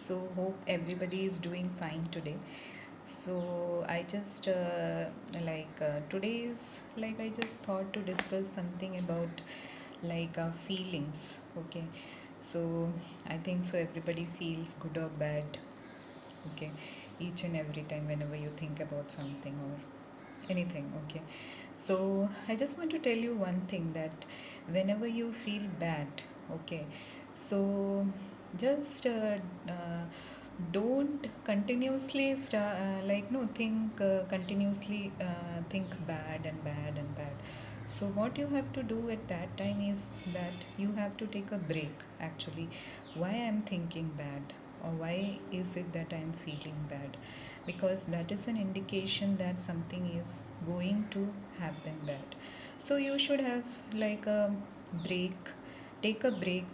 So hope everybody is doing fine today. So I just today's like I just thought to discuss something about our feelings. Okay, so I think so everybody feels good or bad. Okay, each and every time whenever you think about something or anything. Okay, so I just want to tell you one thing, that whenever you feel bad, okay, so just don't continuously think continuously think bad and bad and bad. So what you have to do at that time is that you have to take a break. Actually, why I'm thinking bad, or why is it that I'm feeling bad? Because that is an indication that something is going to happen bad. So you should have like a break, take a break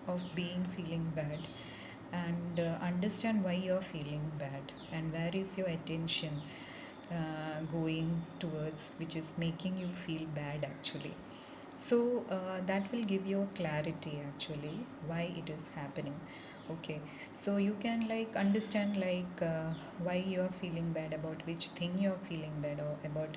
of being feeling bad, and understand why you're feeling bad and where is your attention going towards, which is making you feel bad actually. So that will give you a clarity actually why it is happening. Okay, so you can understand why you're feeling bad, about which thing you're feeling bad, or about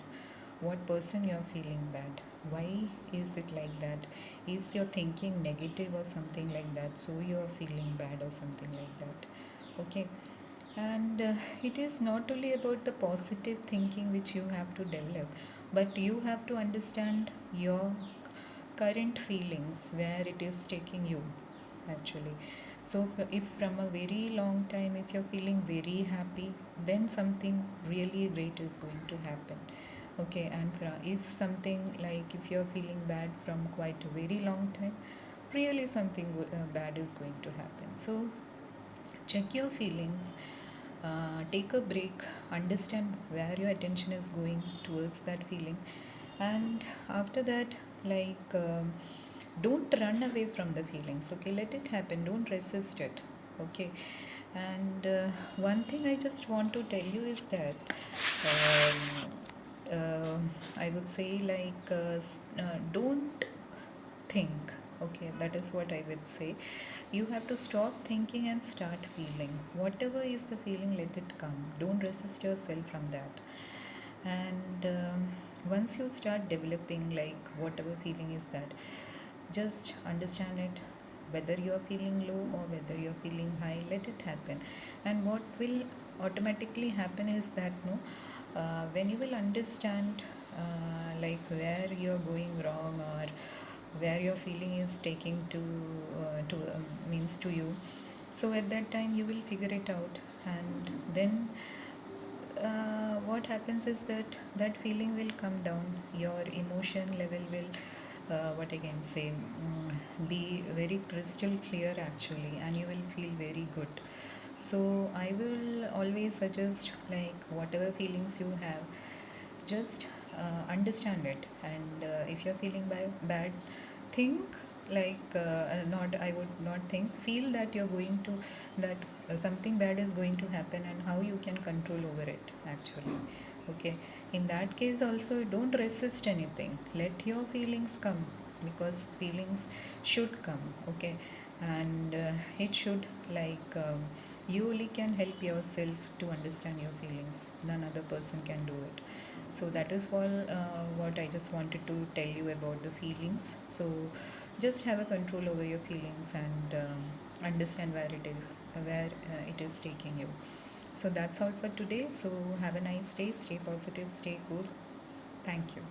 what person you're feeling bad. Why is it like that? Is your thinking negative or something like that, so you're feeling bad or something like that? Okay, and it is not only about the positive thinking which you have to develop, but you have to understand your current feelings, where it is taking you actually. So if from a very long time, if you're feeling very happy, then something really great is going to happen. Okay, and if something like if you're feeling bad from quite a very long time, really something bad is going to happen. So check your feelings, take a break, understand where your attention is going towards that feeling, and after that, don't run away from the feelings. Okay, let it happen, don't resist it. Okay, and one thing I just want to tell you is that um, I would say don't think. Okay, that is what I would say. You have to stop thinking and start feeling. Whatever is the feeling, let it come, don't resist yourself from that. And once you start developing whatever feeling is that, just understand it, whether you are feeling low or whether you are feeling high, let it happen. And what will automatically happen is that no when you will understand where you're going wrong, or where your feeling is taking to means to you, so at that time you will figure it out. And then what happens is that that feeling will come down, your emotion level will what I can say, be very crystal clear actually, and you will feel very good. So I will always suggest, whatever feelings you have, just understand it. And if you're feeling bad, think not I would not think, feel that you're going to, that something bad is going to happen, and how you can control over it actually. Okay, in that case also, don't resist anything, let your feelings come, because feelings should come. Okay, and it should you only can help yourself to understand your feelings, none other person can do it. So that is all what I just wanted to tell you about the feelings. So just have a control over your feelings, and understand where it is taking you. So that's all for today. So have a nice day, stay positive, stay cool. Thank you.